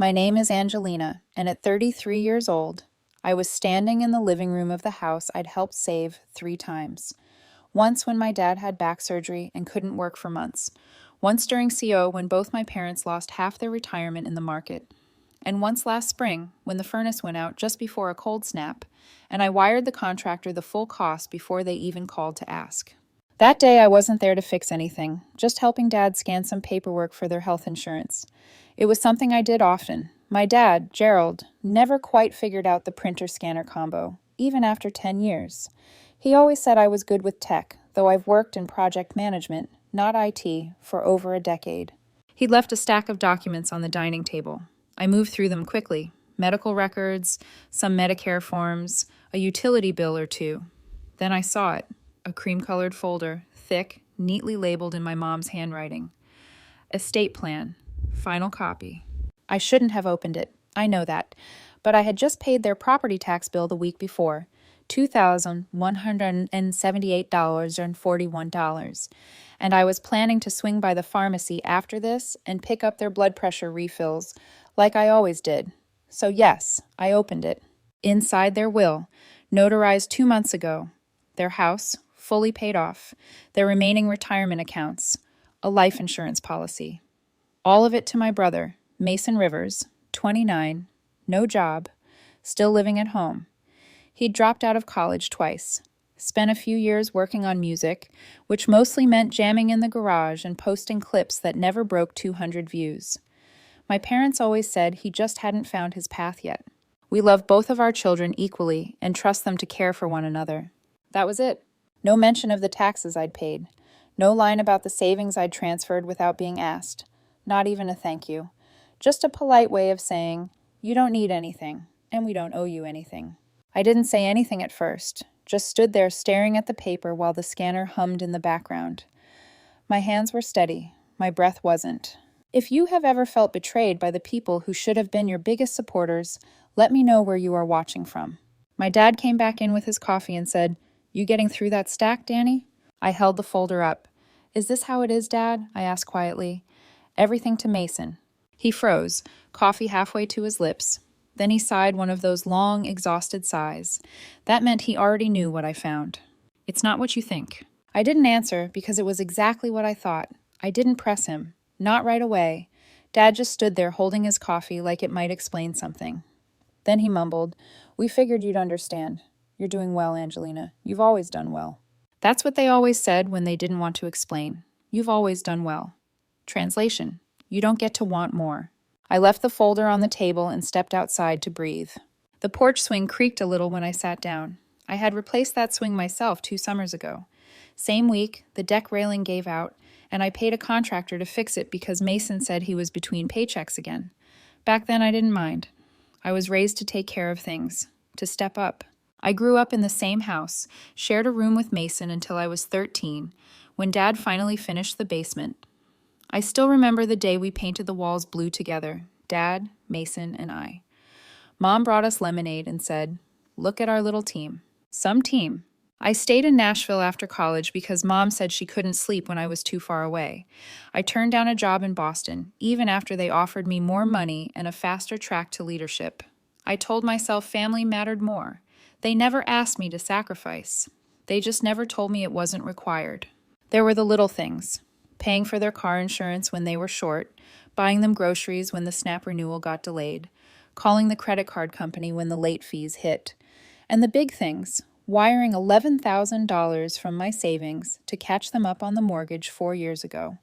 My name is Angelina, and at 33 years old, I was standing in the living room of the house I'd helped save 3 times. Once when my dad had back surgery and couldn't work for months. Once during CO when both my parents lost half their retirement in the market. And once last spring when the furnace went out just before a cold snap, and I wired the contractor the full cost before they even called to ask. That day I wasn't there to fix anything, just helping Dad scan some paperwork for their health insurance. It was something I did often. My dad, Gerald, never quite figured out the printer-scanner combo, even after 10 years. He always said I was good with tech, though I've worked in project management, not IT, for over a decade. He'd left a stack of documents on the dining table. I moved through them quickly. Medical records, some Medicare forms, a utility bill or two. Then I saw it, a cream-colored folder, thick, neatly labeled in my mom's handwriting. Estate plan, final copy. I shouldn't have opened it, I know that, but I had just paid their property tax bill the week before, $2,178.41, and I was planning to swing by the pharmacy after this and pick up their blood pressure refills, like I always did. So yes, I opened it. Inside their will, notarized 2 months ago, their house, fully paid off, their remaining retirement accounts, a life insurance policy. All of it to my brother, Mason Rivers, 29, no job, still living at home. He'd dropped out of college twice, spent a few years working on music, which mostly meant jamming in the garage and posting clips that never broke 200 views. My parents always said he just hadn't found his path yet. We love both of our children equally and trust them to care for one another. That was it. No mention of the taxes I'd paid. No line about the savings I'd transferred without being asked. Not even a thank you. Just a polite way of saying, you don't need anything, and we don't owe you anything. I didn't say anything at first, just stood there staring at the paper while the scanner hummed in the background. My hands were steady, my breath wasn't. If you have ever felt betrayed by the people who should have been your biggest supporters, let me know where you are watching from. My dad came back in with his coffee and said, "You getting through that stack, Danny?" I held the folder up. "Is this how it is, Dad?" I asked quietly. "Everything to Mason." He froze, coffee halfway to his lips. Then he sighed one of those long, exhausted sighs. That meant he already knew what I found. "It's not what you think." I didn't answer because it was exactly what I thought. I didn't press him. Not right away. Dad just stood there holding his coffee like it might explain something. Then he mumbled, "We figured you'd understand. You're doing well, Angelina. You've always done well." That's what they always said when they didn't want to explain. You've always done well. Translation: you don't get to want more. I left the folder on the table and stepped outside to breathe. The porch swing creaked a little when I sat down. I had replaced that swing myself 2 summers ago. Same week, the deck railing gave out, and I paid a contractor to fix it because Mason said he was between paychecks again. Back then, I didn't mind. I was raised to take care of things, to step up. I grew up in the same house, shared a room with Mason until I was 13, when Dad finally finished the basement. I still remember the day we painted the walls blue together, Dad, Mason, and I. Mom brought us lemonade and said, "Look at our little team." Some team. I stayed in Nashville after college because Mom said she couldn't sleep when I was too far away. I turned down a job in Boston, even after they offered me more money and a faster track to leadership. I told myself family mattered more. They never asked me to sacrifice. They just never told me it wasn't required. There were the little things. Paying for their car insurance when they were short, buying them groceries when the SNAP renewal got delayed, calling the credit card company when the late fees hit. And the big things, wiring $11,000 from my savings to catch them up on the mortgage 4 years ago.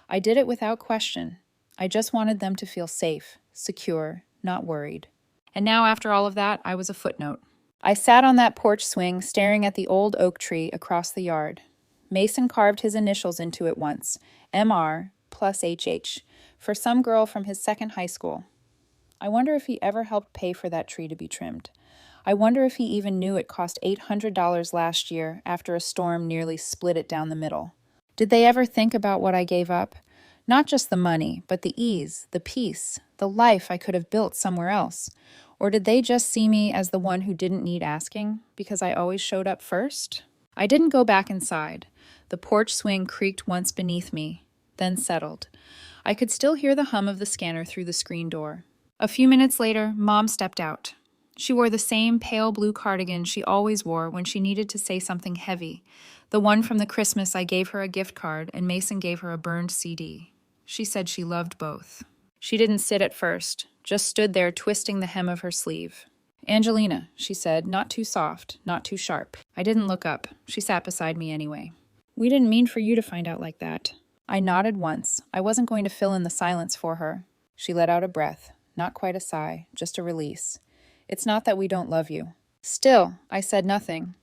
I did it without question. I just wanted them to feel safe, secure, not worried. And now, after all of that, I was a footnote. I sat on that porch swing staring at the old oak tree across the yard. Mason carved his initials into it once, MR plus HH, for some girl from his second high school. I wonder if he ever helped pay for that tree to be trimmed. I wonder if he even knew it cost $800 last year after a storm nearly split it down the middle. Did they ever think about what I gave up? Not just the money, but the ease, the peace, the life I could have built somewhere else. Or did they just see me as the one who didn't need asking because I always showed up first? I didn't go back inside. The porch swing creaked once beneath me. then settled. I could still hear the hum of the scanner through the screen door. A few minutes later, Mom stepped out. She wore the same pale blue cardigan she always wore when she needed to say something heavy, the one from the Christmas I gave her a gift card and Mason gave her a burned CD. She said she loved both. She didn't sit at first, just stood there twisting the hem of her sleeve. "Angelina," she said, not too soft, not too sharp. I didn't look up. She sat beside me anyway. "We didn't mean for you to find out like that." I nodded once. I wasn't going to fill in the silence for her. She let out a breath, not quite a sigh, just a release. "It's not that we don't love you." Still, I said nothing.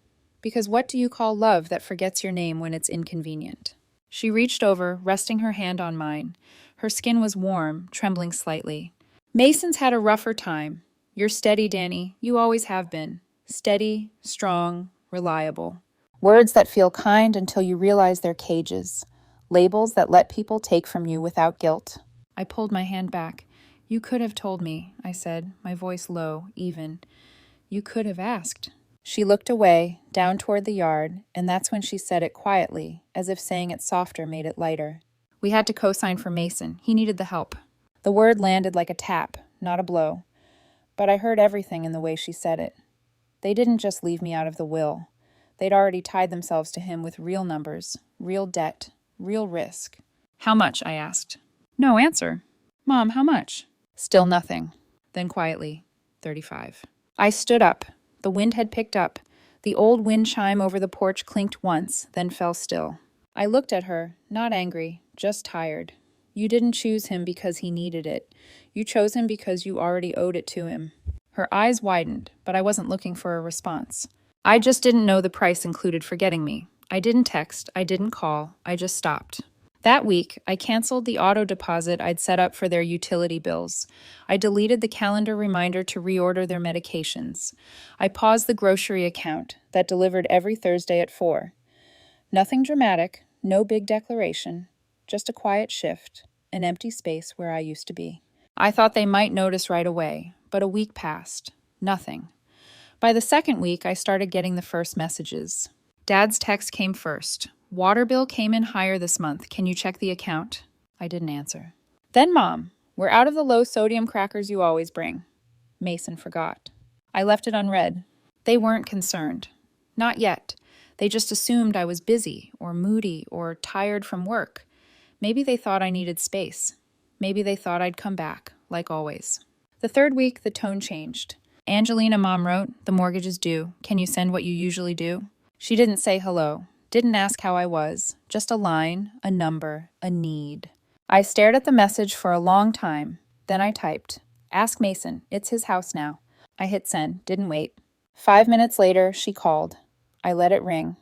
Because what do you call love that forgets your name when it's inconvenient? She reached over, resting her hand on mine. Her skin was warm, trembling slightly. "Mason's had a rougher time. You're steady, Danny. You always have been. Steady, strong, reliable." Words that feel kind until you realize they're cages. Labels that let people take from you without guilt. I pulled my hand back. "You could have told me," I said, my voice low, even. "You could have asked." She looked away, down toward the yard, and that's when she said it quietly, as if saying it softer made it lighter. "We had to co-sign for Mason. He needed the help." The word landed like a tap, not a blow. But I heard everything in the way she said it. They didn't just leave me out of the will. They'd already tied themselves to him with real numbers, real debt, real risk. "How much?" I asked. No answer. "Mom, how much?" Still nothing. Then quietly, 35. I stood up. The wind had picked up. The old wind chime over the porch clinked once, then fell still. I looked at her, not angry, just tired. "You didn't choose him because he needed it. You chose him because you already owed it to him." Her eyes widened, but I wasn't looking for a response. I just didn't know the price included forgetting me. I didn't text, I didn't call, I just stopped. That week, I canceled the auto deposit I'd set up for their utility bills. I deleted the calendar reminder to reorder their medications. I paused the grocery account that delivered every Thursday at 4. Nothing dramatic, no big declaration, just a quiet shift, an empty space where I used to be. I thought they might notice right away, but a week passed. Nothing. By the second week, I started getting the first messages. Dad's text came first. "Water bill came in higher this month. Can you check the account?" I didn't answer. Then Mom, "We're out of the low-sodium crackers you always bring." Mason forgot. I left it unread. They weren't concerned. Not yet. They just assumed I was busy or moody or tired from work. Maybe they thought I needed space. Maybe they thought I'd come back, like always. The third week, the tone changed. "Angelina," Mom wrote, "the mortgage is due. Can you send what you usually do?" She didn't say hello. Didn't ask how I was. Just a line, a number, a need. I stared at the message for a long time. Then I typed, "Ask Mason. It's his house now." I hit send. Didn't wait. 5 minutes later, she called. I let it ring.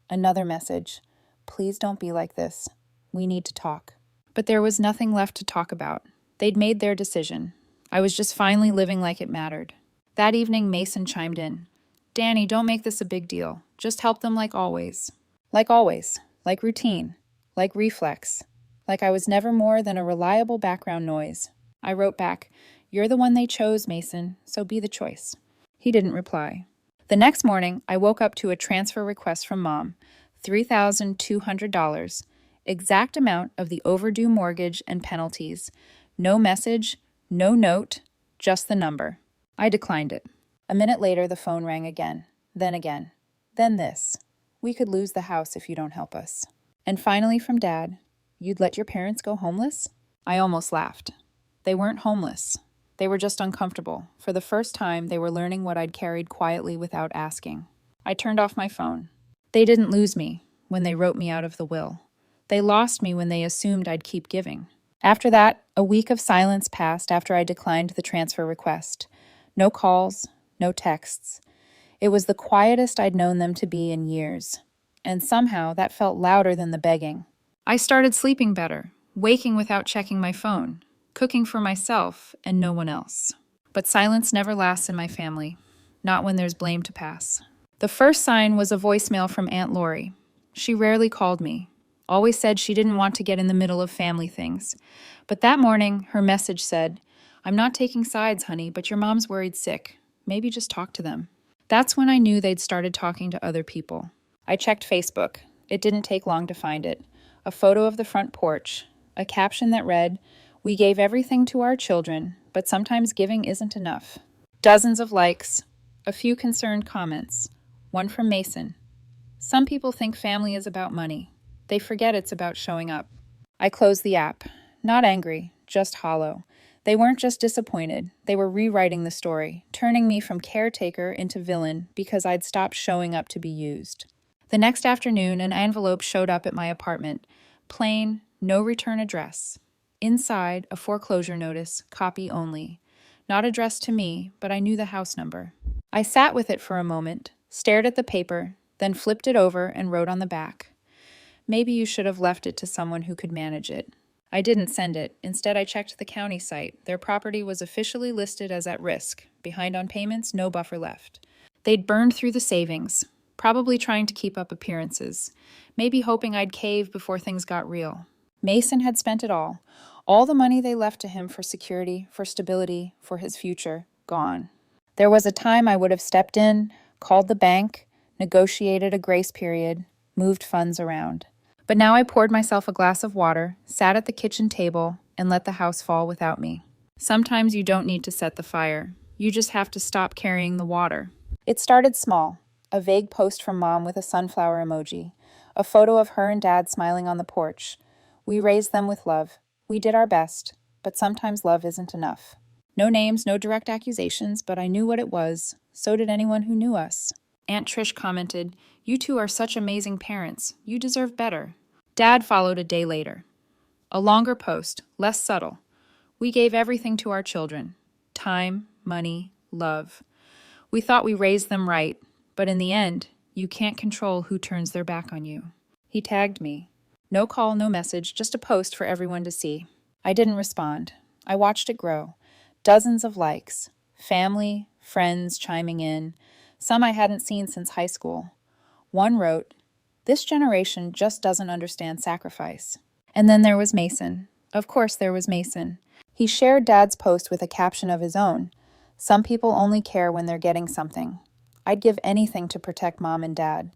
Another message. "Please don't be like this. We need to talk." But there was nothing left to talk about. They'd made their decision. I was just finally living like it mattered. That evening, Mason chimed in. "Danny, don't make this a big deal. Just help them like always." Like always. Like routine. Like reflex. Like I was never more than a reliable background noise. I wrote back, "You're the one they chose, Mason, so be the choice." He didn't reply. The next morning, I woke up to a transfer request from Mom, $3,200, exact amount of the overdue mortgage and penalties. No message, no note, just the number. I declined it. A minute later, the phone rang again, then this. "We could lose the house if you don't help us." And finally from Dad, "You'd let your parents go homeless?" I almost laughed. They weren't homeless. They were just uncomfortable. For the first time, they were learning what I'd carried quietly without asking. I turned off my phone. They didn't lose me when they wrote me out of the will. They lost me when they assumed I'd keep giving. After that, a week of silence passed after I declined the transfer request. No calls, no texts. It was the quietest I'd known them to be in years. And somehow that felt louder than the begging. I started sleeping better, waking without checking my phone, cooking for myself and no one else. But silence never lasts in my family, not when there's blame to pass. The first sign was a voicemail from Aunt Lori. She rarely called me, always said she didn't want to get in the middle of family things. But that morning, her message said, "I'm not taking sides, honey, but your mom's worried sick. Maybe just talk to them." That's when I knew they'd started talking to other people. I checked Facebook. It didn't take long to find it. A photo of the front porch, a caption that read, "We gave everything to our children, but sometimes giving isn't enough." Dozens of likes, a few concerned comments, one from Mason. Some people think family is about money. They forget it's about showing up. I closed the app, not angry, just hollow. They weren't just disappointed, they were rewriting the story, turning me from caretaker into villain because I'd stopped showing up to be used. The next afternoon, an envelope showed up at my apartment. Plain, no return address. Inside, a foreclosure notice, copy only. Not addressed to me, but I knew the house number. I sat with it for a moment, stared at the paper, then flipped it over and wrote on the back, "Maybe you should have left it to someone who could manage it." I didn't send it. Instead, I checked the county site. Their property was officially listed as at risk. Behind on payments, no buffer left. They'd burned through the savings, probably trying to keep up appearances, maybe hoping I'd cave before things got real. Mason had spent it all the money they left to him for security, for stability, for his future, gone. There was a time I would have stepped in, called the bank, negotiated a grace period, moved funds around. But now I poured myself a glass of water, sat at the kitchen table, and let the house fall without me. Sometimes you don't need to set the fire. You just have to stop carrying the water. It started small. A vague post from Mom with a sunflower emoji. A photo of her and Dad smiling on the porch. We raised them with love. We did our best, but sometimes love isn't enough. No names, no direct accusations, but I knew what it was. So did anyone who knew us. Aunt Trish commented, "You two are such amazing parents. You deserve better." Dad followed a day later. A longer post, less subtle. "We gave everything to our children. Time, money, love. We thought we raised them right, but in the end, you can't control who turns their back on you." He tagged me. No call, no message, just a post for everyone to see. I didn't respond. I watched it grow. Dozens of likes. Family, friends chiming in. Some I hadn't seen since high school. One wrote, "This generation just doesn't understand sacrifice." And then there was Mason. Of course there was Mason. He shared Dad's post with a caption of his own. "Some people only care when they're getting something." I'd give anything to protect Mom and Dad.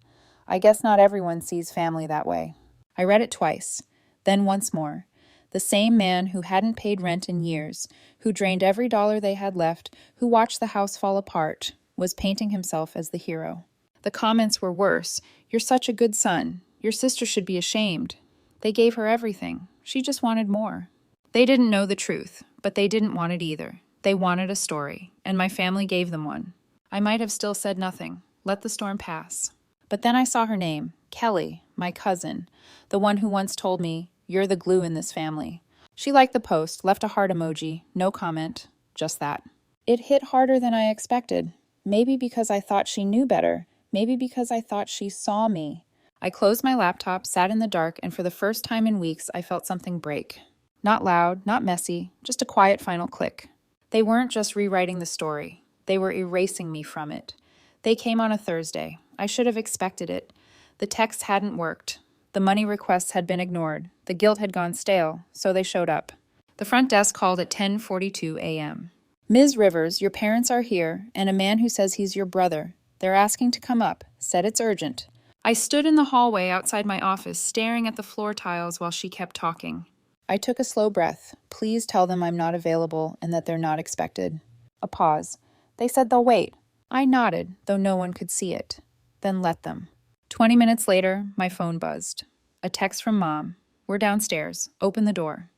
I guess not everyone sees family that way. I read it twice, then once more. The same man who hadn't paid rent in years, who drained every dollar they had left, who watched the house fall apart, was painting himself as the hero. The comments were worse. "You're such a good son. Your sister should be ashamed. They gave her everything. She just wanted more." They didn't know the truth, but they didn't want it either. They wanted a story, and my family gave them one. I might have still said nothing, let the storm pass. But then I saw her name, Kelly, my cousin, the one who once told me, "You're the glue in this family." She liked the post, left a heart emoji, no comment, just that. It hit harder than I expected. Maybe because I thought she knew better. Maybe because I thought she saw me. I closed my laptop, sat in the dark, and for the first time in weeks, I felt something break. Not loud, not messy, just a quiet final click. They weren't just rewriting the story. They were erasing me from it. They came on a Thursday. I should have expected it. The texts hadn't worked. The money requests had been ignored. The guilt had gone stale, so they showed up. The front desk called at 10:42 a.m. "Ms. Rivers, your parents are here, and a man who says he's your brother. They're asking to come up. Said it's urgent." I stood in the hallway outside my office, staring at the floor tiles while she kept talking. I took a slow breath. "Please tell them I'm not available and that they're not expected." A pause. "They said they'll wait." I nodded, though no one could see it. Then let them. 20 minutes later, my phone buzzed. A text from Mom. "We're downstairs. Open the door."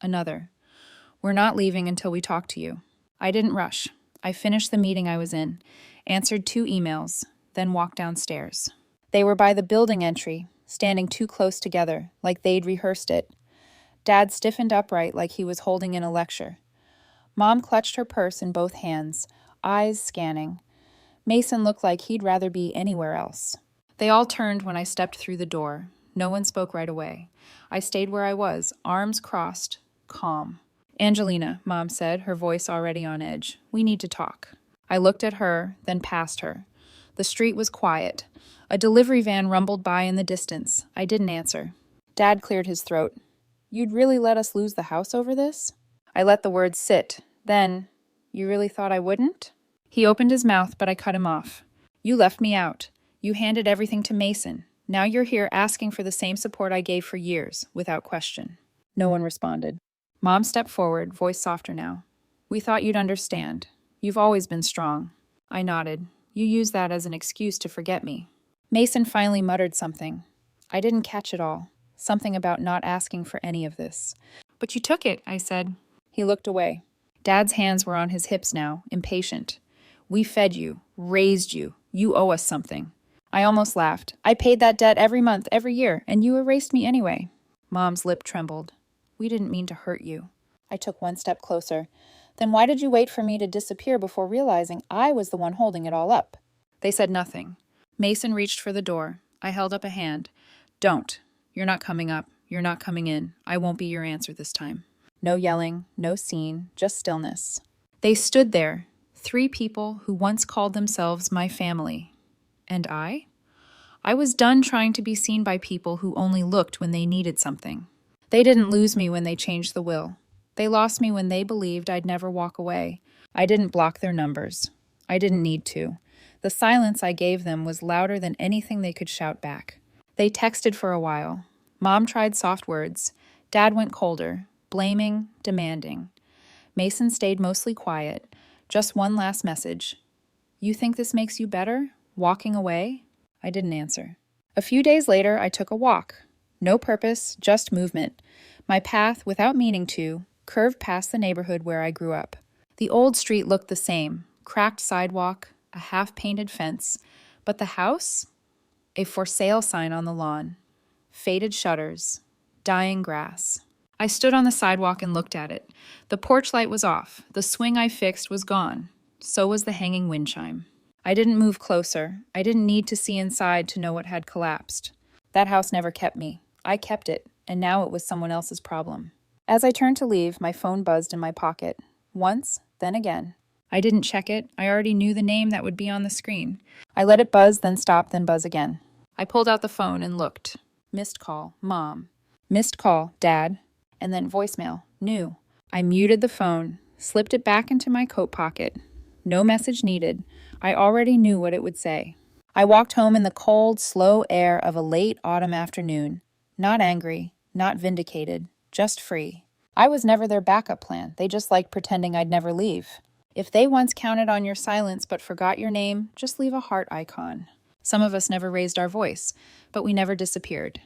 Another. "We're not leaving until we talk to you." I didn't rush. I finished the meeting I was in, answered 2 emails, then walked downstairs. They were by the building entry, standing too close together, like they'd rehearsed it. Dad stiffened upright like he was holding in a lecture. Mom clutched her purse in both hands, eyes scanning. Mason looked like he'd rather be anywhere else. They all turned when I stepped through the door. No one spoke right away. I stayed where I was, arms crossed, calm. "Angelina," Mom said, her voice already on edge. "We need to talk." I looked at her, then past her. The street was quiet. A delivery van rumbled by in the distance. I didn't answer. Dad cleared his throat. "You'd really let us lose the house over this?" I let the words sit. Then, "You really thought I wouldn't?" He opened his mouth, but I cut him off. "You left me out. You handed everything to Mason. Now you're here asking for the same support I gave for years, without question." No one responded. Mom stepped forward, voice softer now. We thought you'd understand. You've always been strong. I nodded. You used that as an excuse to forget me. Mason finally muttered something. I didn't catch it all. Something about not asking for any of this. But you took it, I said. He looked away. Dad's hands were on his hips now, impatient. We fed you, raised you. You owe us something. I almost laughed. I paid that debt every month, every year, and you erased me anyway. Mom's lip trembled. We didn't mean to hurt you. I took one step closer. Then why did you wait for me to disappear before realizing I was the one holding it all up? They said nothing. Mason reached for the door. I held up a hand. Don't. You're not coming up. You're not coming in. I won't be your answer this time. No yelling, no scene, just stillness. They stood there, 3 people who once called themselves my family. And I? I was done trying to be seen by people who only looked when they needed something. They didn't lose me when they changed the will. They lost me when they believed I'd never walk away. I didn't block their numbers. I didn't need to. The silence I gave them was louder than anything they could shout back. They texted for a while. Mom tried soft words. Dad went colder, blaming, demanding. Mason stayed mostly quiet. Just one last message. You think this makes you better? Walking away? I didn't answer. A few days later, I took a walk. No purpose, just movement. My path, without meaning to, curved past the neighborhood where I grew up. The old street looked the same. Cracked sidewalk, a half-painted fence. But the house? A for sale sign on the lawn. Faded shutters. Dying grass. I stood on the sidewalk and looked at it. The porch light was off. The swing I fixed was gone. So was the hanging wind chime. I didn't move closer. I didn't need to see inside to know what had collapsed. That house never kept me. I kept it, and now it was someone else's problem. As I turned to leave, my phone buzzed in my pocket. Once, then again. I didn't check it. I already knew the name that would be on the screen. I let it buzz, then stop, then buzz again. I pulled out the phone and looked. Missed call, Mom. Missed call, Dad. And then voicemail, new. I muted the phone, slipped it back into my coat pocket. No message needed. I already knew what it would say. I walked home in the cold, slow air of a late autumn afternoon. Not angry, not vindicated, just free. I was never their backup plan. They just liked pretending I'd never leave. If they once counted on your silence but forgot your name, just leave a heart icon. Some of us never raised our voice, but we never disappeared.